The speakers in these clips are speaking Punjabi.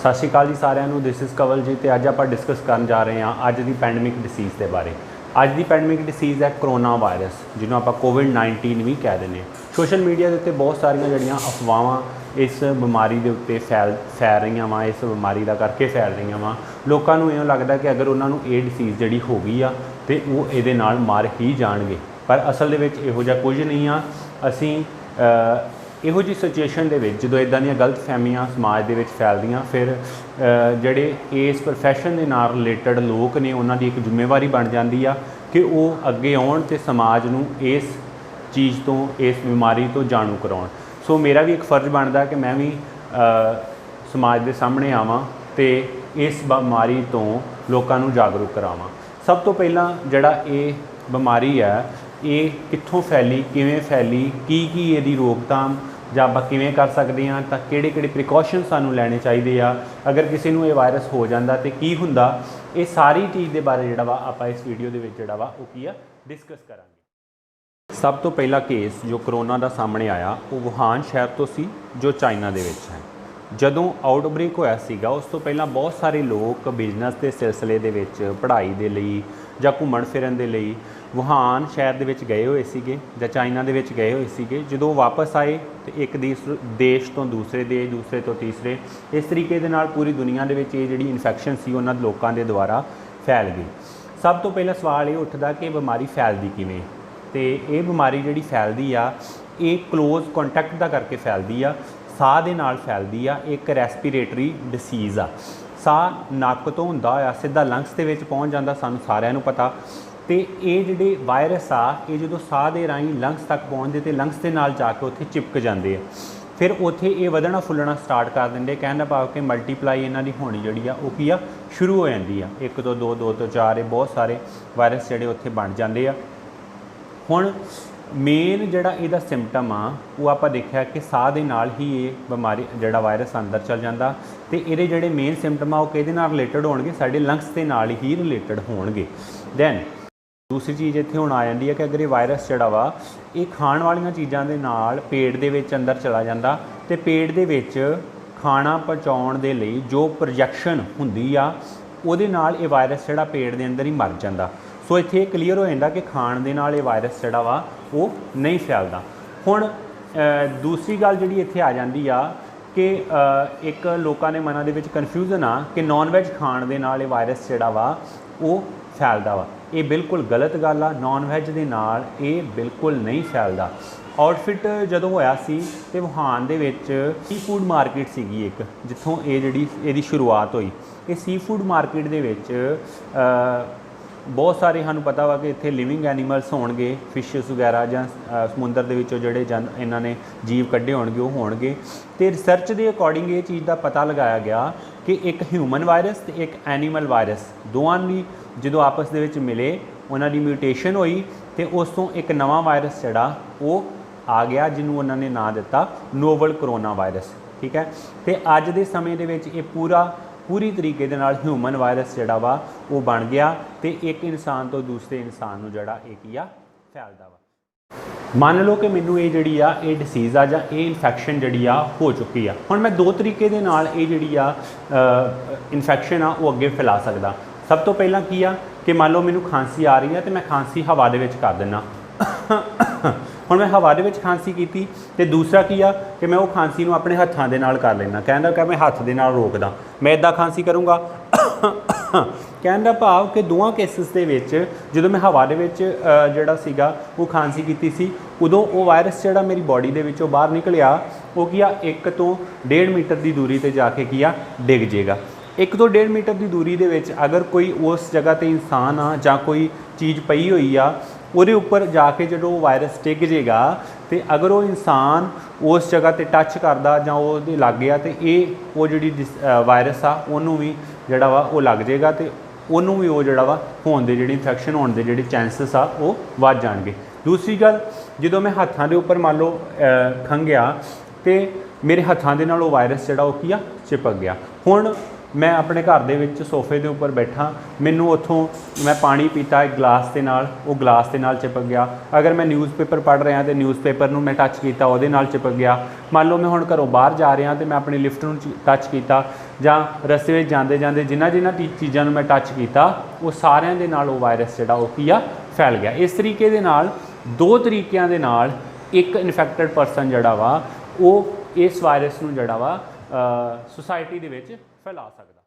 सत श्री अकाल जी सारिਆਂ ਨੂੰ। दिस इज़ कवल जी। तो अज आप डिस्कस करन जा रहे हैं अज की पैंडमिक डिसीज़ के बारे। अज की पैंडमिक डिसीज़ है कोरोना वायरस, जिन्हों आप कोविड-19 भी कह दें। सोशल मीडिया के उत्ते बहुत सारिया जड़ियाँ अफवाह इस बीमारी के उत्ते फैल रही वा, इस बीमारी का करके फैल रही वा। लोगों को इवें लगता कि अगर उन्होंने ये डिसीज़ जी हो गई आ तो वो ये मर ही जाएंगे, पर असल दे विच इहो जिहा कुछ नहीं आ। असी इहो जी सिचुएशन दे विच जदों इदां दीयां गलत फहमियां समाज दे विच फैलदियां, फिर जिहड़े इस प्रोफैशन दे नाल रिलेटेड लोग ने उन्हां दी एक जिम्मेवारी बन जांदी आ कि वो अगे आउण ते समाज नूं इस चीज़ तो, इस बीमारी तो जाणू कराउण। सो मेरा भी एक फर्ज बनदा कि मैं भी समाज दे सामने आवां ते इस बीमारी तो लोकां नूं जागरूक करावां। सब तो पहलां जिहड़ा ये बीमारी है ये कित्थों फैली, किवें फैली, की इहदी रोकथाम ਜਾਂ ਆਪਾਂ ਕਿਵੇਂ ਕਰ ਸਕਦੇ ਹਾਂ, ਤਾਂ ਕਿਹੜੇ ਪ੍ਰੀਕਾਸ਼ਨ ਸਾਨੂੰ ਲੈਣੇ ਚਾਹੀਦੇ ਆ, ਅਗਰ ਕਿਸੇ ਨੂੰ ਇਹ ਵਾਇਰਸ ਹੋ ਜਾਂਦਾ ਤੇ ਕੀ ਹੁੰਦਾ, ਇਹ ਸਾਰੀ ਚੀਜ਼ ਦੇ ਬਾਰੇ ਜਿਹੜਾ ਵਾ ਆਪਾਂ ਇਸ ਵੀਡੀਓ ਦੇ ਵਿੱਚ ਜਿਹੜਾ ਵਾ ਉਹ ਕੀ ਆ ਡਿਸਕਸ ਕਰਾਂਗੇ। ਸਭ ਤੋਂ ਪਹਿਲਾ ਕੇਸ ਜੋ ਕਰੋਨਾ ਦਾ ਸਾਹਮਣੇ ਆਇਆ ਉਹ ਵੁਹਾਨ ਸ਼ਹਿਰ ਤੋਂ ਸੀ, ਜੋ ਚਾਈਨਾ ਦੇ ਵਿੱਚ ਹੈ। ਜਦੋਂ ਆਊਟਬ੍ਰੇਕ ਹੋਇਆ ਸੀਗਾ ਉਸ ਤੋਂ ਪਹਿਲਾਂ ਬਹੁਤ ਸਾਰੇ ਲੋਕ ਬਿਜ਼ਨਸ ਦੇ ਸਿਲਸਿਲੇ ਦੇ ਵਿੱਚ, ਪੜ੍ਹਾਈ ਦੇ ਲਈ ਜਾਂ ਘੁੰਮਣ ਫਿਰਨ ਦੇ ਲਈ ਵੁਹਾਨ ਸ਼ਹਿਰ ਦੇ ਵਿੱਚ ਗਏ ਹੋਏ ਸੀਗੇ ਜਾਂ ਚਾਈਨਾ ਦੇ ਵਿੱਚ ਗਏ ਹੋਏ ਸੀਗੇ। ਜਦੋਂ ਵਾਪਸ ਆਏ ਤੇ ਇੱਕ ਦੇਸ਼ ਤੋਂ ਦੂਸਰੇ ਦੇਸ਼, ਦੂਸਰੇ ਤੋਂ ਤੀਸਰੇ, ਇਸ ਤਰੀਕੇ ਦੇ ਨਾਲ ਪੂਰੀ ਦੁਨੀਆ ਦੇ ਵਿੱਚ ਇਹ ਜਿਹੜੀ ਇਨਫੈਕਸ਼ਨ ਸੀ ਉਹਨਾਂ ਲੋਕਾਂ ਦੇ ਦੁਆਰਾ ਫੈਲ ਗਈ। ਸਭ ਤੋਂ ਪਹਿਲਾਂ ਸਵਾਲ ਇਹ ਉੱਠਦਾ ਕਿ ਇਹ ਬਿਮਾਰੀ ਫੈਲਦੀ ਕਿਵੇਂ, ਤੇ ਇਹ ਬਿਮਾਰੀ ਜਿਹੜੀ ਫੈਲਦੀ ਆ ਇਹ ਕਲੋਜ਼ ਕੰਟੈਕਟ ਦਾ ਕਰਕੇ ਫੈਲਦੀ ਆ, ਸਾਹ ਦੇ ਨਾਲ ਫੈਲਦੀ ਆ। ਇੱਕ ਰੈਸਪੀਰੇਟਰੀ ਡਿਸੀਜ਼ ਆ, ਸਾਹ ਨੱਕ ਤੋਂ ਹੁੰਦਾ ਹੋਇਆ ਸਿੱਧਾ ਲੰਗਸ ਦੇ ਵਿੱਚ ਪਹੁੰਚ ਜਾਂਦਾ, ਸਾਨੂੰ ਸਾਰਿਆਂ ਨੂੰ ਪਤਾ। तो ये जोड़े वायरस आ ये जो साह के राही लंग्स तक पहुँचते तो लंग्स के नाल जाके उत्थे चिपक जाते हैं, फिर उत्थे ये वधना फुलना स्टार्ट कर देंगे। कहने का भाव कि मल्टीप्लाई इन्हां दी होनी जिहड़ी आ ओह की आ शुरू हो जाती है। 1 तो 2, 2 तो 4 ये बहुत सारे वायरस जिहड़े उत्थे बन जाते हैं। हुण मेन जिहड़ा इहदा सिम्पटम आ वो आपां देखिया कि साह दे नाल ही ये बीमारी जिहड़ा वायरस अंदर चल जाता, तो इहदे जिहड़े मेन सिम्पटम आ वो किहदे नाल रिलेटेड होणगे, साडे लंग्स के नाल ही रिलेटेड होणगे। दैन दूसरी चीज़ इत्थे हुण आ जाती है कि अगर ये वायरस जिहड़ा वा ये खाण वालियां चीज़ां दे नाल पेट दे विच अंदर चला जांदा ते पेट दे विच खाना पहुँचाउण दे लई जो प्रोजैक्शन हुंदी आ उहदे नाल ये वायरस जिहड़ा पेट दे अंदर ही मर जांदा। सो इत्थे क्लीयर हो जांदा कि खाण दे नाल ये वायरस जिहड़ा वा वो नहीं फैलदा। हुण दूसरी गल जिहड़ी इत्थे आ जांदी आ कि एक लोगों ने मनां दे विच कन्फ्यूजन आ कि नॉन वैज खाण दे नाल ये वायरस जिहड़ा वा वो फैलदा वा। ये बिल्कुल गलत गल आ, नॉन वैज दे नाल ये बिल्कुल नहीं फैलदा। आउटफिट जदों होया सी ते वुहान दे विच सी फूड मार्केट सीगी एक, जिथों ये जिहड़ी इहदी शुरुआत हुई। ये सी फूड मार्केट दे विच बहुत सारे सानूं पता वा कि इत्थे लिविंग एनीमल्स होणगे, फिशिस वगैरह जां समुंदर दे विचों जिहड़े इन्हां ने जीव कड्ढे होणगे वो होणगे। ते रिसर्च के अकॉर्डिंग ये चीज़ का पता लगाया गया कि एक ह्यूमन वायरस ते एक एनीमल वायरस दोवां दी जो आपस दे विच मिले उन्हां दी म्यूटेशन हुई तो उस तो एक नवा वायरस जिहड़ा वो आ गया जिन्हों उन्होंने नाम दिता नोवल कोरोना वायरस। ठीक है, तो अज दे समय दे विच ये पूरी तरीके दे नाल ह्यूमन वायरस जिहड़ा वा वो बन गया तो एक इंसान तो दूसरे इंसान नूं जिहड़ा एक ही फैलदा वा। मान लो कि मैनू ये जिहड़ी आ ये डिसीज़ आ जां ये इन्फैक्शन जिहड़ी आ हो चुकी आ। हुण मैं 2 तरीके दे नाल ये जिहड़ी आ इन्फैक्शन आ वो अगे फैला सकदा। सब तो पहला की आ कि मान लो मैनू खांसी आ रही है तो मैं खांसी हवा दे विच कर दिना। हुण मैं हवा दे विच खांसी कीती ते दूसरा की आ कि मैं वो खांसी नूं अपने हत्थां दे नाल कर लैना। कहण दा कि मैं हत्थ दे नाल रोकदा, मैं इदां खांसी करूँगा। कहण दा भाव कि दोवां केसिस दे विच जदों मैं हवा दे विच जिहड़ा सीगा वो खांसी कीती सी उदों वो वायरस जिहड़ा मेरी बॉडी दे विचों बाहर निकलिया वो की आ 1 तो 1.5 मीटर की दूरी ते जाके की आ डिग जाएगा। 1 तो 1.5 मीटर की दूरी दे विच अगर कोई उस जगह ते इंसान आ जां कोई चीज़ पई हुई आ उहदे उपर जाके जो वायरस टिक जाएगा तो अगर वो इंसान उस जगह ते टच करदा जां उहदे लागे आ तो ये वो जिहड़ी वायरस आ उहनूं भी जिहड़ा वा वो लग जाएगा तो उहनूं भी वो जिहड़ा वा होण दे जिहड़ी इन्फैक्शन होण दे जिहड़े चांसिस आ वो वध जाणगे। दूसरी गल जदों मैं हत्थां दे उपर मान लो खंघिया तो मेरे हत्थां दे नाल वो वायरस जिहड़ा वो की आ चिपक गया। हुण मैं अपने घर दे विच सोफे के उपर बैठा, मैनू उत्थों मैं पानी पीता एक गिलास के नाल, वो गिलास के नाल चिपक गया। अगर मैं न्यूज़पेपर पढ़ रहा तो न्यूज़पेपर नूं मैं टच किया वो चिपक गया। मान लो मैं हुण घरों बाहर जा रहा तो मैं अपनी लिफ्ट नूं टच किया, ਜਾਂ ਰਸਤੇ ਵਿੱਚ ਜਾਂਦੇ ਜਾਂਦੇ ਜਿਨ੍ਹਾਂ ਚੀਜ਼ਾਂ ਨੂੰ ਮੈਂ ਟੱਚ ਕੀਤਾ ਉਹ ਸਾਰਿਆਂ ਦੇ ਨਾਲ ਉਹ ਵਾਇਰਸ ਜਿਹੜਾ ਉਹ ਕੀ ਆ ਫੈਲ ਗਿਆ। ਇਸ ਤਰੀਕੇ ਦੇ ਨਾਲ ਦੋ ਤਰੀਕਿਆਂ ਦੇ ਨਾਲ ਇੱਕ ਇਨਫੈਕਟਡ ਪਰਸਨ ਜਿਹੜਾ ਵਾ ਉਹ ਇਸ ਵਾਇਰਸ ਨੂੰ ਜਿਹੜਾ ਵਾ ਸੁਸਾਇਟੀ ਦੇ ਵਿੱਚ ਫੈਲਾ ਸਕਦਾ।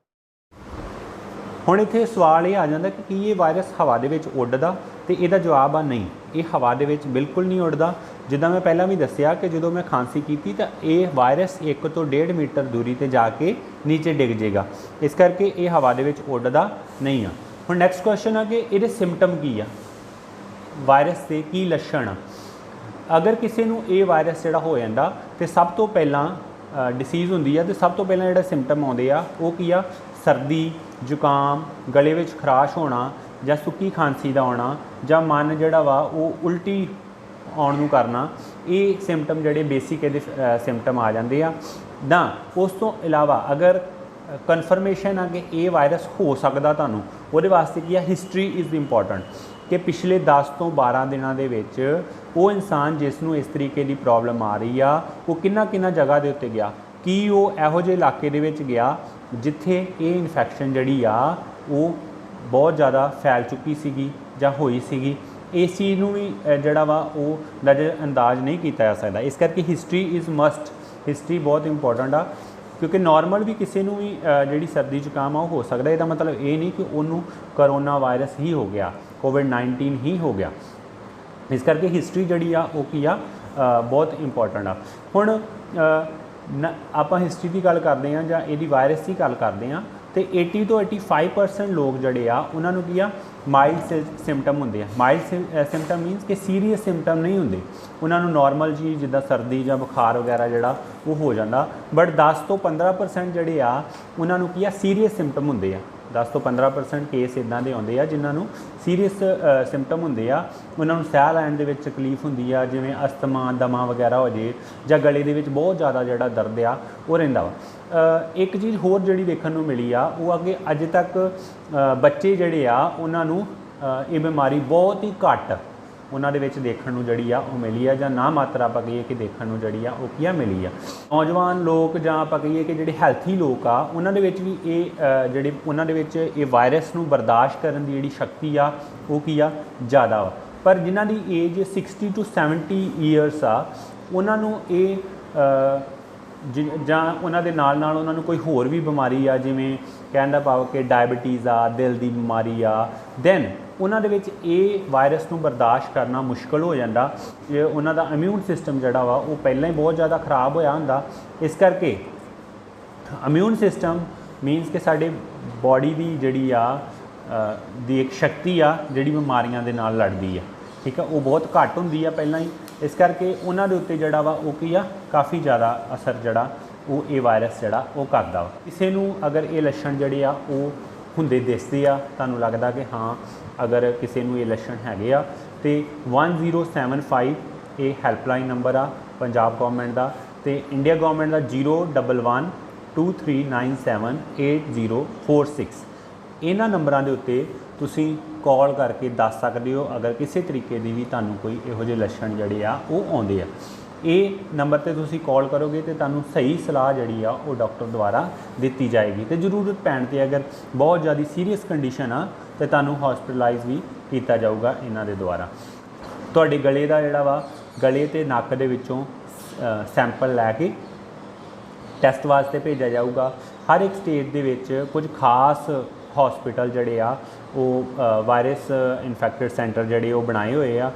ਹੁਣ ਇੱਥੇ ਸਵਾਲ ਇਹ ਆ ਜਾਂਦਾ ਕਿ ਕੀ ਇਹ ਵਾਇਰਸ ਹਵਾ ਦੇ ਵਿੱਚ ਉੱਡਦਾ, ਤੇ ਇਹਦਾ ਜਵਾਬ ਆ ਨਹੀਂ, ਇਹ ਹਵਾ ਦੇ ਵਿੱਚ ਬਿਲਕੁਲ ਨਹੀਂ ਉੱਡਦਾ। ਜਿੱਦਾਂ ਮੈਂ ਪਹਿਲਾਂ ਵੀ ਦੱਸਿਆ ਕਿ ਜਦੋਂ ਮੈਂ ਖਾਂਸੀ ਕੀਤੀ ਤਾਂ ਇਹ ਵਾਇਰਸ 1 ਤੋਂ 1.5 ਮੀਟਰ ਦੂਰੀ ਤੇ ਜਾ ਕੇ ਨੀਚੇ ਡਿੱਗ ਜਾਏਗਾ, ਇਸ ਕਰਕੇ ਇਹ ਹਵਾ ਦੇ ਵਿੱਚ ਉੱਡਦਾ ਨਹੀਂ ਆ। ਹੁਣ ਨੈਕਸਟ ਕੁਐਸਚਨ ਆ ਕਿ ਇਹਦੇ ਸਿੰਪਟਮ ਕੀ ਆ, ਵਾਇਰਸ ਦੇ ਕੀ ਲੱਛਣ ਆ। ਅਗਰ ਕਿਸੇ ਨੂੰ ਇਹ ਵਾਇਰਸ ਜਿਹੜਾ ਹੋ ਜਾਂਦਾ ਤੇ ਸਭ ਤੋਂ ਪਹਿਲਾਂ ਡਿਸੀਜ਼ ਹੁੰਦੀ ਆ ਤੇ ਸਭ ਤੋਂ ਪਹਿਲਾਂ ਜਿਹੜਾ ਸਿੰਪਟਮ ਆਉਂਦੇ ਆ ਉਹ ਕੀ ਆ, ਸਰਦੀ, ਜ਼ੁਕਾਮ, ਗਲੇ ਵਿੱਚ ਖਰਾਸ਼ ਹੋਣਾ ਜਾਂ ਸੁੱਕੀ ਖਾਂਸੀ ਦਾ ਆਉਣਾ ਜਾਂ ਮਨ ਜਿਹੜਾ ਵਾ ਉਹ ਉਲਟੀ ਆਉਣ ਨੂੰ ਕਰਨਾ, ਇਹ ਸਿੰਪਟਮ ਜਿਹੜੇ ਬੇਸਿਕ ਇਹਦੇ ਸਿੰਪਟਮ ਆ ਜਾਂਦੇ ਆ ਨਾ। ਉਸ ਤੋਂ ਇਲਾਵਾ ਅਗਰ ਕਨਫਰਮੇਸ਼ਨ ਆ ਕਿ ਇਹ ਵਾਇਰਸ ਹੋ ਸਕਦਾ ਤੁਹਾਨੂੰ, ਉਹਦੇ ਵਾਸਤੇ ਕੀ ਆ, ਹਿਸਟਰੀ ਇਜ਼ ਇੰਪੋਰਟੈਂਟ ਕਿ ਪਿਛਲੇ 10 ਤੋਂ 12 ਦਿਨਾਂ ਦੇ ਵਿੱਚ ਉਹ ਇਨਸਾਨ ਜਿਸ ਨੂੰ ਇਸ ਤਰੀਕੇ ਦੀ ਪ੍ਰੋਬਲਮ ਆ ਰਹੀ ਆ ਉਹ ਕਿੰਨਾ ਜਗ੍ਹਾ ਦੇ ਉੱਤੇ ਗਿਆ, ਕੀ ਉਹ ਇਹੋ ਜਿਹੇ ਇਲਾਕੇ ਦੇ ਵਿੱਚ ਗਿਆ ਜਿੱਥੇ ਇਹ ਇਨਫੈਕਸ਼ਨ ਜਿਹੜੀ ਆ ਉਹ ਬਹੁਤ ਜ਼ਿਆਦਾ ਫੈਲ ਚੁੱਕੀ ਸੀਗੀ ਜਾਂ ਹੋਈ ਸੀਗੀ। ਇਸ ਚੀਜ਼ ਨੂੰ ਵੀ ਜਿਹੜਾ ਵਾ ਉਹ ਨਜ਼ਰ ਅੰਦਾਜ਼ ਨਹੀਂ ਕੀਤਾ ਜਾ ਸਕਦਾ। ਇਸ ਕਰਕੇ ਹਿਸਟਰੀ ਇਜ਼ ਮਸਟ, ਹਿਸਟਰੀ ਬਹੁਤ ਇੰਪੋਰਟੈਂਟ ਆ ਕਿਉਂਕਿ ਨਾਰਮਲ ਵੀ ਕਿਸੇ ਨੂੰ ਵੀ ਜਿਹੜੀ ਸਰਦੀ ਜ਼ੁਕਾਮ ਆ ਉਹ ਹੋ ਸਕਦਾ। ਇਹਦਾ ਮਤਲਬ ਇਹ ਨਹੀਂ ਕਿ ਉਹਨੂੰ ਕਰੋਨਾ ਵਾਇਰਸ ਹੀ ਹੋ ਗਿਆ, ਕੋਵਿਡ-19 ਹੀ ਹੋ ਗਿਆ। ਇਸ ਕਰਕੇ ਹਿਸਟਰੀ ਜਿਹੜੀ ਆ ਉਹ ਕੀ ਆ, ਬਹੁਤ ਇੰਪੋਰਟੈਂਟ ਆ। ਹੁਣ ਆਪਾਂ ਹਿਸਟਰੀ ਦੀ ਗੱਲ ਕਰਦੇ ਹਾਂ ਜਾਂ ਇਹਦੀ ਵਾਇਰਸ ਦੀ ਗੱਲ ਕਰਦੇ ਹਾਂ ਤੇ 80 ਤੋਂ 85% ਲੋਕ ਜਿਹੜੇ ਆ ਉਹਨਾਂ ਨੂੰ ਕੀ ਆ, ਮਾਈਲਡ ਸਿੰਪਟਮ ਹੁੰਦੇ ਆ। ਮਾਈਲਡ ਸਿੰਪਟਮ ਮੀਨਸ ਕਿ ਸੀਰੀਅਸ ਸਿੰਪਟਮ ਨਹੀਂ ਹੁੰਦੇ, ਉਹਨਾਂ ਨੂੰ ਨਾਰਮਲ ਜੀ ਜਿੱਦਾਂ ਸਰਦੀ ਜਾਂ ਬੁਖਾਰ ਵਗੈਰਾ ਜਿਹੜਾ ਉਹ ਹੋ ਜਾਂਦਾ। ਬਟ 10 ਤੋਂ 15% ਜਿਹੜੇ ਆ ਉਹਨਾਂ ਨੂੰ ਕੀ ਆ, ਸੀਰੀਅਸ ਸਿੰਪਟਮ ਹੁੰਦੇ ਆ। 10 ਤੋਂ 15% ਕੇਸ ਇੱਦਾਂ ਦੇ ਆਉਂਦੇ ਆ ਜਿਨ੍ਹਾਂ ਨੂੰ ਸੀਰੀਅਸ ਸਿੰਪਟਮ ਹੁੰਦੇ ਆ, ਉਹਨਾਂ ਨੂੰ ਸਾਹ ਲੈਣ ਦੇ ਵਿੱਚ ਤਕਲੀਫ ਹੁੰਦੀ ਆ, ਜਿਵੇਂ ਅਸਥਮਾ, ਦਮਾ ਵਗੈਰਾ ਹੋ ਜੇ ਜਾਂ ਗਲੇ ਦੇ ਵਿੱਚ ਬਹੁਤ ਜ਼ਿਆਦਾ ਜਿਹੜਾ ਦਰਦ ਆ ਉਹ ਰਹਿੰਦਾ ਵਾ। ਇੱਕ ਚੀਜ਼ ਹੋਰ ਜਿਹੜੀ ਦੇਖਣ ਨੂੰ ਮਿਲੀ ਆ ਉਹ ਆ ਕਿ ਅਜੇ ਤੱਕ ਬੱਚੇ ਜਿਹੜੇ ਆ ਉਹਨਾਂ ਨੂੰ ਇਹ ਬਿਮਾਰੀ ਬਹੁਤ ਹੀ ਘੱਟ ਉਹਨਾਂ ਦੇ ਵਿੱਚ ਦੇਖਣ ਨੂੰ ਜਿਹੜੀ ਆ ਉਹ ਮਿਲੀ ਆ, ਜਾਂ ਨਾ ਮਾਤਰਾ ਆਪਾਂ ਕਹੀਏ ਕਿ ਦੇਖਣ ਨੂੰ ਜਿਹੜੀ ਆ ਉਹ ਕੀ ਆ ਮਿਲੀ ਆ। ਨੌਜਵਾਨ ਲੋਕ ਜਾਂ ਆਪਾਂ ਕਹੀਏ ਕਿ ਜਿਹੜੇ ਹੈਲਥੀ ਲੋਕ ਆ ਉਹਨਾਂ ਦੇ ਵਿੱਚ ਵੀ ਇਹ ਜਿਹੜੇ ਉਹਨਾਂ ਦੇ ਵਿੱਚ ਇਹ ਵਾਇਰਸ ਨੂੰ ਬਰਦਾਸ਼ਤ ਕਰਨ ਦੀ ਜਿਹੜੀ ਸ਼ਕਤੀ ਆ ਉਹ ਕੀ ਆ, ਜ਼ਿਆਦਾ ਵਾ। ਪਰ ਜਿਨ੍ਹਾਂ ਦੀ ਏਜ 60 ਤੋਂ 70 ਈਅਰਸ ਆ ਉਹਨਾਂ ਨੂੰ ਇਹ ਜਾਂ ਉਹਨਾਂ ਦੇ ਨਾਲ ਉਹਨਾਂ ਨੂੰ ਕੋਈ ਹੋਰ ਵੀ ਬਿਮਾਰੀ ਆ, ਜਿਵੇਂ ਕਹਿਣ ਦਾ ਭਾਵ ਕਿ ਡਾਇਬਟੀਜ਼ ਆ, ਦਿਲ ਦੀ ਬਿਮਾਰੀ ਆ, ਦੈਨ ਉਹਨਾਂ ਦੇ ਵਿੱਚ ਇਹ ਵਾਇਰਸ ਨੂੰ ਬਰਦਾਸ਼ਤ ਕਰਨਾ ਮੁਸ਼ਕਲ ਹੋ ਜਾਂਦਾ। ਉਹਨਾਂ ਦਾ ਇਮਿਊਨ ਸਿਸਟਮ ਜਿਹੜਾ ਵਾ ਉਹ ਪਹਿਲਾਂ ਹੀ ਬਹੁਤ ਜ਼ਿਆਦਾ ਖਰਾਬ ਹੋਇਆ ਹੁੰਦਾ। ਇਸ ਕਰਕੇ ਇਮਿਊਨ ਸਿਸਟਮ ਮੀਨਸ ਕਿ ਸਾਡੇ ਬਾਡੀ ਦੀ ਜਿਹੜੀ ਆ ਦੀ ਇੱਕ ਸ਼ਕਤੀ ਆ ਜਿਹੜੀ ਬਿਮਾਰੀਆਂ ਦੇ ਨਾਲ ਲੜਦੀ ਆ, ਠੀਕ ਆ, ਉਹ ਬਹੁਤ ਘੱਟ ਹੁੰਦੀ ਆ ਪਹਿਲਾਂ ਹੀ। ਇਸ ਕਰਕੇ ਉਹਨਾਂ ਦੇ ਉੱਤੇ ਜਿਹੜਾ ਵਾ ਉਹ ਕੀ ਆ, ਕਾਫੀ ਜ਼ਿਆਦਾ ਅਸਰ ਜਿਹੜਾ ਉਹ ਇਹ ਵਾਇਰਸ ਜਿਹੜਾ ਉਹ ਕਰਦਾ ਵਾ। ਕਿਸੇ ਨੂੰ ਅਗਰ ਇਹ ਲੱਛਣ ਜਿਹੜੇ ਆ ਉਹ ਹੁੰਦੇ ਦਿਸਦੇ ਆ, ਤੁਹਾਨੂੰ ਲੱਗਦਾ ਕਿ ਹਾਂ ਅਗਰ ਕਿਸੇ ਨੂੰ ਇਹ ਲੱਛਣ ਹੈਗੇ ਆ ਤੇ 1075 ਇਹ ਹੈਲਪਲਾਈਨ ਨੰਬਰ ਆ ਪੰਜਾਬ ਗੌਰਮੈਂਟ ਦਾ, ਤੇ ਇੰਡੀਆ ਗੌਰਮੈਂਟ ਦਾ 01123978046। ਇਹਨਾਂ ਨੰਬਰਾਂ ਦੇ ਉੱਤੇ ਤੁਸੀਂ ਕਾਲ ਕਰਕੇ ਦੱਸ ਸਕਦੇ ਹੋ ਅਗਰ ਕਿਸੇ ਤਰੀਕੇ ਦੀ ਵੀ ਤੁਹਾਨੂੰ ਕੋਈ ਇਹੋ ਜਿਹੇ ਲੱਛਣ ਜਿਹੜੇ ਆ ਉਹ ਆਉਂਦੇ ਆ। ਇਹ ਨੰਬਰ ਤੇ ਤੁਸੀਂ ਕਾਲ ਕਰੋਗੇ ਤੇ ਤੁਹਾਨੂੰ ਸਹੀ ਸਲਾਹ ਜਿਹੜੀ ਆ ਉਹ ਡਾਕਟਰ ਦੁਆਰਾ ਦਿੱਤੀ ਜਾਏਗੀ, ਤੇ ਜ਼ਰੂਰਤ ਪੈਣ ਤੇ ਅਗਰ ਬਹੁਤ ਜ਼ਿਆਦਾ ਸੀਰੀਅਸ ਕੰਡੀਸ਼ਨ ਆ ਤੇ ਤੁਹਾਨੂੰ ਹਸਪੀਟਲਾਈਜ਼ ਵੀ ਕੀਤਾ ਜਾਊਗਾ ਇਹਨਾਂ ਦੇ ਦੁਆਰਾ। ਤੁਹਾਡੇ ਗਲੇ ਦਾ ਜਿਹੜਾ ਵਾ, ਗਲੇ ਤੇ ਨੱਕ ਦੇ ਵਿੱਚੋਂ ਸੈਂਪਲ ਲੈ ਕੇ ਟੈਸਟ ਵਾਸਤੇ ਭੇਜਿਆ ਜਾਊਗਾ। ਹਰ ਇੱਕ ਸਟੇਟ ਦੇ ਵਿੱਚ ਕੁਝ ਖਾਸ ਹਸਪੀਟਲ ਜਿਹੜੇ ਆ ਉਹ ਵਾਇਰਸ ਇਨਫੈਕਟਡ ਸੈਂਟਰ ਜਿਹੜੇ ਉਹ ਬਣਾਏ ਹੋਏ ਆ।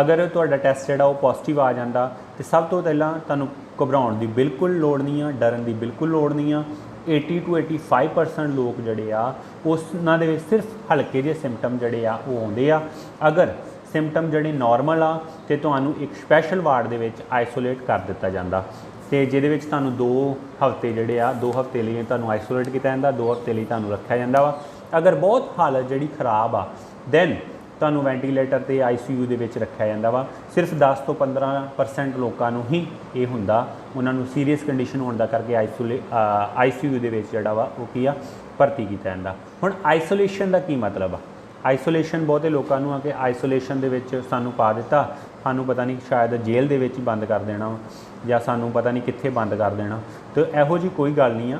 ਅਗਰ ਤੁਹਾਡਾ ਟੈਸਟ ਜਿਹੜਾ ਉਹ ਪੋਜ਼ਿਟਿਵ ਆ ਜਾਂਦਾ ਤੇ ਸਭ ਤੋਂ ਪਹਿਲਾਂ ਤੁਹਾਨੂੰ ਘਬਰਾਉਣ ਦੀ ਬਿਲਕੁਲ ਲੋੜ ਨਹੀਂ ਆ, ਡਰਨ ਦੀ ਬਿਲਕੁਲ ਲੋੜ ਨਹੀਂ ਆ। 80 ਤੋਂ 85% ਲੋਕ ਜਿਹੜੇ ਆ ਉਹਨਾਂ ਦੇ ਵਿੱਚ ਸਿਰਫ ਹਲਕੇ ਜਿਹੇ ਸਿੰਪਟਮ ਜਿਹੜੇ ਆ ਉਹ ਆਉਂਦੇ ਆ। ਅਗਰ ਸਿੰਪਟਮ ਜਿਹੜੇ ਨਾਰਮਲ ਆ ਤੇ ਤੁਹਾਨੂੰ ਇੱਕ ਸਪੈਸ਼ਲ ਵਾਰਡ ਦੇ ਵਿੱਚ ਆਈਸੋਲੇਟ ਕਰ ਦਿੱਤਾ ਜਾਂਦਾ, ਤੇ ਜਿਹਦੇ ਵਿੱਚ ਤੁਹਾਨੂੰ 2 ਹਫ਼ਤੇ ਜਿਹੜੇ ਆ 2 ਹਫ਼ਤੇ ਲਈ ਤੁਹਾਨੂੰ ਆਈਸੋਲੇਟ ਕੀਤਾ ਜਾਂਦਾ, 2 ਹਫ਼ਤੇ ਲਈ ਤੁਹਾਨੂੰ ਰੱਖਿਆ ਜਾਂਦਾ ਵਾ। ਅਗਰ ਬਹੁਤ ਹਾਲਤ ਜਿਹੜੀ ਖਰਾਬ ਆ ਦੈਨ ਤੁਹਾਨੂੰ ਵੈਂਟੀਲੇਟਰ ਤੇ ICU ਦੇ ਵਿੱਚ ਰੱਖਿਆ ਜਾਂਦਾ ਵਾ। ਸਿਰਫ 10 ਤੋਂ 15% ਲੋਕਾਂ ਨੂੰ ਹੀ ਇਹ ਹੁੰਦਾ, ਉਹਨਾਂ ਨੂੰ ਸੀਰੀਅਸ ਕੰਡੀਸ਼ਨ ਹੋਣ ਦਾ ਕਰਕੇ ICU ਦੇ ਵਿੱਚ ਜਿਹੜਾ ਵਾ ਉਹ ਕੀ ਆ, ਭਰਤੀ ਕੀਤਾ ਜਾਂਦਾ। ਹੁਣ ਆਈਸੋਲੇਸ਼ਨ ਦਾ ਕੀ ਮਤਲਬ ਆ? ਆਈਸੋਲੇਸ਼ਨ ਬਹੁਤੇ ਲੋਕਾਂ ਨੂੰ ਆ ਕਿ ਆਈਸੋਲੇਸ਼ਨ ਦੇ ਵਿੱਚ ਸਾਨੂੰ ਪਾ ਦਿੱਤਾ, ਸਾਨੂੰ ਪਤਾ ਨਹੀਂ ਸ਼ਾਇਦ ਜੇਲ੍ਹ ਦੇ ਵਿੱਚ ਹੀ ਬੰਦ ਕਰ ਦੇਣਾ ਜਾਂ ਸਾਨੂੰ ਪਤਾ ਨਹੀਂ ਕਿੱਥੇ ਬੰਦ ਕਰ ਦੇਣਾ, ਤੇ ਇਹੋ ਜਿਹੀ ਕੋਈ ਗੱਲ ਨਹੀਂ ਆ।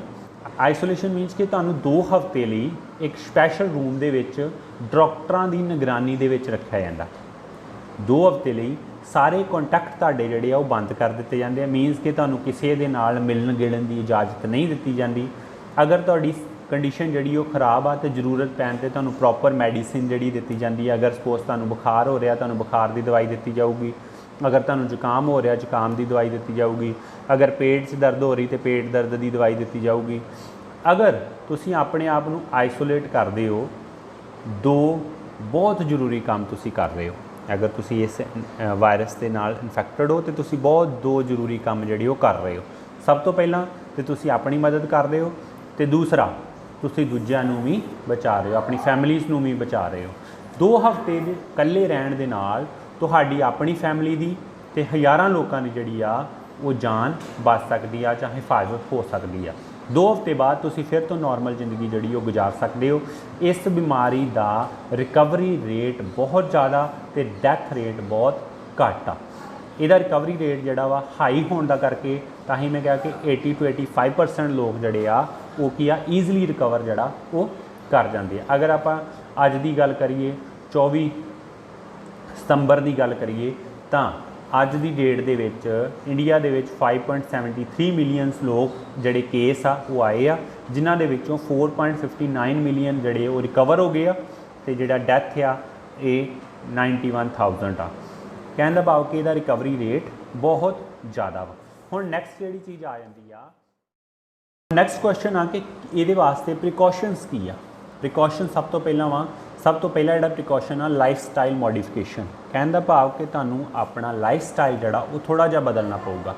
ਆਈਸੋਲੇਸ਼ਨ ਮੀਨਸ ਕਿ ਤੁਹਾਨੂੰ 2 ਹਫ਼ਤੇ ਲਈ ਇੱਕ ਸਪੈਸ਼ਲ ਰੂਮ ਦੇ ਵਿੱਚ ਡਾਕਟਰਾਂ ਦੀ ਨਿਗਰਾਨੀ ਦੇ ਵਿੱਚ ਰੱਖਿਆ ਜਾਂਦਾ। 2 ਹਫ਼ਤੇ ਲਈ ਸਾਰੇ ਕੰਟੈਕਟ ਤੁਹਾਡੇ ਜਿਹੜੇ ਆ ਉਹ ਬੰਦ ਕਰ ਦਿੱਤੇ ਜਾਂਦੇ ਆ। ਮੀਨਸ ਕਿ ਤੁਹਾਨੂੰ ਕਿਸੇ ਦੇ ਨਾਲ ਮਿਲਣ ਗਿਲਣ ਦੀ ਇਜਾਜ਼ਤ ਨਹੀਂ ਦਿੱਤੀ ਜਾਂਦੀ। ਅਗਰ ਤੁਹਾਡੀ ਕੰਡੀਸ਼ਨ ਜਿਹੜੀ ਉਹ ਖਰਾਬ ਆ ਤੇ ਜ਼ਰੂਰਤ ਪੈਣ 'ਤੇ ਤੁਹਾਨੂੰ ਪ੍ਰੋਪਰ ਮੈਡੀਸਿਨ ਜਿਹੜੀ ਦਿੱਤੀ ਜਾਂਦੀ ਹੈ। ਅਗਰ ਸਪੋਜ਼ ਤੁਹਾਨੂੰ ਬੁਖਾਰ ਹੋ ਰਿਹਾ, ਤੁਹਾਨੂੰ ਬੁਖਾਰ ਦੀ ਦਵਾਈ ਦਿੱਤੀ ਜਾਊਗੀ। ਅਗਰ ਤੁਹਾਨੂੰ ਜ਼ੁਕਾਮ ਹੋ ਰਿਹਾ, ਜ਼ੁਕਾਮ ਦੀ ਦਵਾਈ ਦਿੱਤੀ ਜਾਊਗੀ। ਅਗਰ ਪੇਟ 'ਚ ਦਰਦ ਹੋ ਰਹੀ ਤੇ ਪੇਟ ਦਰਦ ਦੀ ਦਵਾਈ ਦਿੱਤੀ ਜਾਊਗੀ। ਅਗਰ ਤੁਸੀਂ ਆਪਣੇ ਆਪ ਨੂੰ ਆਈਸੋਲੇਟ ਕਰਦੇ ਹੋ, 2 ਬਹੁਤ ਜ਼ਰੂਰੀ ਕੰਮ ਤੁਸੀਂ ਕਰ ਰਹੇ ਹੋ। ਅਗਰ ਤੁਸੀਂ ਇਸ ਵਾਇਰਸ ਦੇ ਨਾਲ ਇਨਫੈਕਟਡ ਹੋ ਤੇ ਤੁਸੀਂ ਬਹੁਤ 2 ਜ਼ਰੂਰੀ ਕੰਮ ਜਿਹੜੇ ਉਹ ਕਰ ਰਹੇ ਹੋ। ਸਭ ਤੋਂ ਪਹਿਲਾਂ ਤੇ ਤੁਸੀਂ ਆਪਣੀ ਮਦਦ ਕਰ ਰਹੇ ਹੋ ਤੇ ਦੂਸਰਾ ਤੁਸੀਂ ਦੂਜਿਆਂ ਨੂੰ ਵੀ ਬਚਾ ਰਹੇ ਹੋ, ਆਪਣੀ ਫੈਮਲੀਜ਼ ਨੂੰ ਵੀ ਬਚਾ ਰਹੇ ਹੋ। 2 ਹਫ਼ਤੇ ਦੇ ਇਕੱਲੇ ਰਹਿਣ ਦੇ ਨਾਲ ਤੁਹਾਡੀ ਆਪਣੀ ਫੈਮਲੀ ਦੀ ਤੇ ਹਜ਼ਾਰਾਂ ਲੋਕਾਂ ਦੀ ਜਿਹੜੀ ਆ ਉਹ ਜਾਨ ਬਚ ਸਕਦੀ ਆ ਜਾਂ ਹਿਫਾਜ਼ਤ ਹੋ ਸਕਦੀ ਆ। 2 ਹਫ਼ਤੇ ਬਾਅਦ ਤੁਸੀਂ ਫਿਰ ਤੋਂ ਨੋਰਮਲ ਜ਼ਿੰਦਗੀ ਜਿਹੜੀ ਉਹ ਗੁਜ਼ਾਰ ਸਕਦੇ ਹੋ। ਇਸ ਬਿਮਾਰੀ ਦਾ ਰਿਕਵਰੀ ਰੇਟ ਬਹੁਤ ਜ਼ਿਆਦਾ ਤੇ ਡੈਥ ਰੇਟ ਬਹੁਤ ਘੱਟ ਆ। ਇਹਦਾ ਰਿਕਵਰੀ ਰੇਟ ਜਿਹੜਾ ਵਾ ਹਾਈ ਹੋਣ ਦਾ ਕਰਕੇ ਤਾਂ ਹੀ ਮੈਂ ਕਿਹਾ ਕਿ 80 ਤੋਂ 85% ਲੋਕ ਜਿਹੜੇ ਆ ਉਹ ਕੀ ਆ ਈਜ਼ੀਲੀ ਰਿਕਵਰ ਜਿਹੜਾ ਉਹ ਕਰ ਜਾਂਦੇ ਆ। ਅਗਰ ਆਪਾਂ ਅੱਜ ਦੀ ਗੱਲ ਕਰੀਏ, 24 ਸਤੰਬਰ ਦੀ ਗੱਲ ਕਰੀਏ, ਤਾਂ ਅੱਜ ਦੀ ਡੇਟ ਦੇ ਵਿੱਚ ਇੰਡੀਆ ਦੇ ਵਿੱਚ 5.73 ਮਿਲੀਅਨ ਲੋਕ ਜਿਹੜੇ ਕੇਸ ਆ ਉਹ ਆਏ ਆ, ਜਿਨ੍ਹਾਂ ਦੇ ਵਿੱਚੋਂ 4.59 ਮਿਲੀਅਨ ਜਿਹੜੇ ਉਹ ਰਿਕਵਰ ਹੋ ਗਏ ਆ ਤੇ ਜਿਹੜਾ ਡੈਥ ਆ ਇਹ 91,000 ਆ। ਕਹਿਣ ਦਾ ਭਾਵ ਕਿ ਇਹਦਾ ਰਿਕਵਰੀ ਰੇਟ ਬਹੁਤ ਜ਼ਿਆਦਾ ਵਾ। ਹੁਣ ਨੈਕਸਟ ਜਿਹੜੀ ਚੀਜ਼ ਆ ਜਾਂਦੀ ਆ, ਨੈਕਸਟ ਕੁਐਸਚਨ ਆ ਕਿ ਇਹਦੇ ਵਾਸਤੇ ਪ੍ਰੀਕਾਸ਼ਨਸ ਕੀ ਆ। ਪ੍ਰੀਕਾਸ਼ਨ ਸਭ ਤੋਂ ਪਹਿਲਾਂ ਜਿਹੜਾ ਪ੍ਰੀਕਾਸ਼ਨ ਆ ਲਾਈਫ ਸਟਾਈਲ ਮੋਡੀਫਿਕੇਸ਼ਨ। ਕਹਿਣ ਦਾ ਭਾਵ ਕਿ ਤੁਹਾਨੂੰ ਆਪਣਾ ਲਾਈਫ ਸਟਾਈਲ ਜਿਹੜਾ ਉਹ ਥੋੜ੍ਹਾ ਜਿਹਾ ਬਦਲਣਾ ਪਊਗਾ।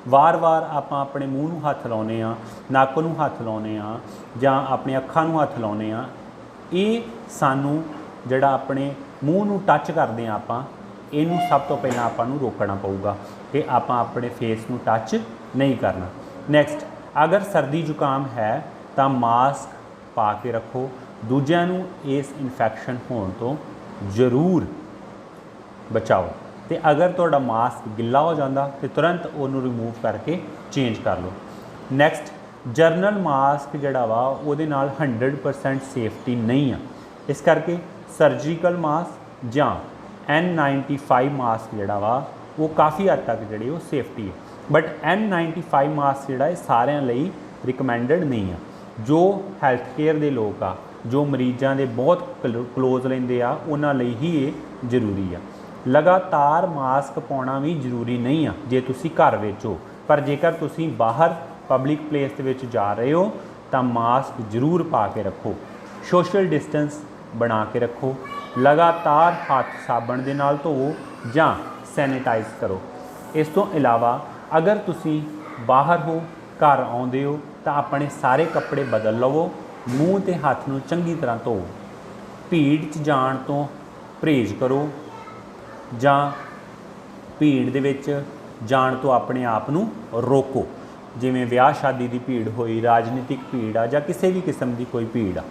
ਵਾਰ-ਵਾਰ ਆਪਾਂ ਆਪਣੇ ਮੂੰਹ ਨੂੰ ਹੱਥ ਲਾਉਂਦੇ ਆ, ਨੱਕ ਨੂੰ ਹੱਥ ਲਾਉਂਦੇ ਆ ਜਾਂ ਆਪਣੀ ਅੱਖਾਂ ਨੂੰ ਹੱਥ ਲਾਉਂਦੇ ਆ। ਇਹ ਸਾਨੂੰ ਜਿਹੜਾ ਆਪਣੇ ਮੂੰਹ ਨੂੰ ਟੱਚ ਕਰਦੇ ਆ ਆਪਾਂ, ਇਹਨੂੰ ਸਭ ਤੋਂ ਪਹਿਲਾਂ ਆਪਾਂ ਨੂੰ ਰੋਕਣਾ ਪਊਗਾ ਕਿ ਆਪਾਂ ਆਪਣੇ ਫੇਸ ਨੂੰ ਟੱਚ ਨਹੀਂ ਕਰਨਾ। ਨੈਕਸਟ, ਅਗਰ ਸਰਦੀ ਜ਼ੁਕਾਮ ਹੈ ਤਾਂ ਮਾਸਕ ਪਾ ਕੇ ਰੱਖੋ। ਦੂਜਿਆਂ ਨੂੰ ਇਸ ਇਨਫੈਕਸ਼ਨ ਹੋਣ ਤੋਂ ਜ਼ਰੂਰ ਬਚਾਓ। ਤੇ ਅਗਰ ਤੁਹਾਡਾ ਮਾਸਕ ਗਿੱਲਾ ਹੋ ਜਾਂਦਾ ਤੇ ਤੁਰੰਤ ਉਹਨੂੰ ਰਿਮੂਵ ਕਰਕੇ ਚੇਂਜ ਕਰ ਲਓ। ਨੈਕਸਟ, ਜਰਨਲ ਮਾਸਕ ਜਿਹੜਾ ਵਾ ਉਹਦੇ ਨਾਲ 100% ਸੇਫਟੀ ਨਹੀਂ ਆ। ਇਸ ਕਰਕੇ ਸਰਜੀਕਲ ਮਾਸਕ ਜਾਂ N95 ਮਾਸਕ ਜਿਹੜਾ ਵਾ ਉਹ ਕਾਫੀ ਹੱਦ ਤੱਕ ਜਿਹੜੀ ਉਹ ਸੇਫਟੀ ਹੈ। ਬਟ N95 ਮਾਸਕ ਜਿਹੜਾ ਇਹ ਸਾਰਿਆਂ ਲਈ ਰਿਕਮੈਂਡਡ ਨਹੀਂ ਆ। ਜੋ ਹੈਲਥ ਕੇਅਰ ਦੇ ਲੋਕ ਆ, ਜੋ ਮਰੀਜ਼ਾਂ ਦੇ ਬਹੁਤ ਕਲੋਜ਼ ਲੈਂਦੇ ਆ, ਉਹਨਾਂ ਲਈ ਹੀ ਇਹ ਜ਼ਰੂਰੀ ਆ। ਲਗਾਤਾਰ ਮਾਸਕ ਪਾਉਣਾ ਵੀ ਜ਼ਰੂਰੀ ਨਹੀਂ ਆ ਜੇ ਤੁਸੀਂ ਘਰ ਵਿੱਚ ਹੋ, ਪਰ ਜੇਕਰ ਤੁਸੀਂ ਬਾਹਰ ਪਬਲਿਕ ਪਲੇਸ ਦੇ ਵਿੱਚ ਜਾ ਰਹੇ ਹੋ ਤਾਂ ਮਾਸਕ ਜ਼ਰੂਰ ਪਾ ਕੇ ਰੱਖੋ। ਸੋਸ਼ਲ ਡਿਸਟੈਂਸ ਬਣਾ ਕੇ ਰੱਖੋ। ਲਗਾਤਾਰ ਹੱਥ ਸਾਬਣ ਦੇ ਨਾਲ ਧੋਵੋ ਜਾਂ ਸੈਨੀਟਾਈਜ਼ ਕਰੋ। ਇਸ ਤੋਂ ਇਲਾਵਾ ਅਗਰ ਤੁਸੀਂ ਬਾਹਰ ਹੋ, ਘਰ ਆਉਂਦੇ ਹੋ ਤਾਂ ਆਪਣੇ ਸਾਰੇ ਕੱਪੜੇ ਬਦਲ ਲਵੋ। ਮੂੰਹ ਤੇ ਹੱਥ ਨੂੰ ਚੰਗੀ ਤਰ੍ਹਾਂ ਧੋਵੋ। ਭੀੜ 'ਚ ਜਾਣ ਤੋਂ ਪਰਹੇਜ਼ ਕਰੋ ਜਾਂ ਭੀੜ ਦੇ ਵਿੱਚ ਜਾਣ ਤੋਂ ਆਪਣੇ ਆਪ ਨੂੰ ਰੋਕੋ। ਜਿਵੇਂ ਵਿਆਹ ਸ਼ਾਦੀ ਦੀ ਭੀੜ ਹੋਈ, ਰਾਜਨੀਤਿਕ ਭੀੜ ਆ ਜਾਂ ਕਿਸੇ ਵੀ ਕਿਸਮ ਦੀ ਕੋਈ ਭੀੜ ਆ।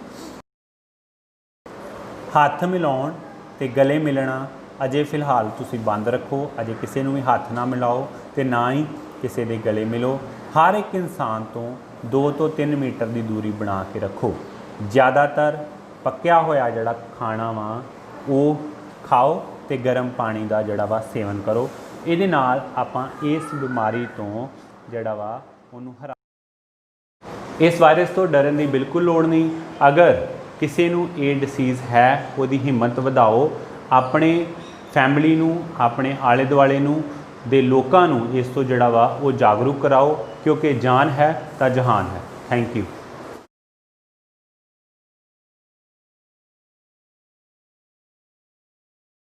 ਹੱਥ ਮਿਲਾਉਣ ਤੇ ਗਲੇ ਮਿਲਣਾ ਅਜੇ ਫਿਲਹਾਲ ਤੁਸੀਂ ਬੰਦ ਰੱਖੋ। ਅਜੇ ਕਿਸੇ ਨੂੰ ਵੀ ਹੱਥ ਨਾ ਮਿਲਾਓ ਤੇ ਨਾ ਹੀ ਕਿਸੇ ਦੇ ਗਲੇ ਮਿਲੋ। ਹਰ ਇੱਕ ਇਨਸਾਨ ਤੋਂ 2 ਤੋਂ 3 ਮੀਟਰ ਦੀ ਦੂਰੀ ਬਣਾ ਕੇ ਰੱਖੋ। ਜ਼ਿਆਦਾਤਰ ਪੱਕਿਆ ਹੋਇਆ ਜਿਹੜਾ ਖਾਣਾ ਵਾ ਉਹ ਖਾਓ ਤੇ ਗਰਮ ਪਾਣੀ ਦਾ ਜਿਹੜਾ ਵਾ ਸੇਵਨ ਕਰੋ। ਇਹਦੇ ਨਾਲ ਆਪਾਂ ਇਸ ਬਿਮਾਰੀ ਤੋਂ ਜਿਹੜਾ ਵਾ ਉਹਨੂੰ ਇਸ ਵਾਇਰਸ ਤੋਂ ਡਰਨ ਦੀ ਬਿਲਕੁਲ ਲੋੜ ਨਹੀਂ। ਅਗਰ ਕਿਸੇ ਨੂੰ ਇਹ ਡਿਸੀਜ਼ ਹੈ, ਉਹਦੀ ਹਿੰਮਤ ਵਧਾਓ। ਆਪਣੇ ਫੈਮਿਲੀ ਨੂੰ, ਆਪਣੇ ਆਲੇ ਦੁਆਲੇ ਨੂੰ ਦੇ ਲੋਕਾਂ ਨੂੰ ਇਸ ਤੋਂ ਜਿਹੜਾ ਵਾ ਉਹ ਜਾਗਰੂਕ ਕਰਾਓ, ਕਿਉਂਕਿ ਜਾਨ ਹੈ ਤਾਂ ਜਹਾਨ ਹੈ। Thank you.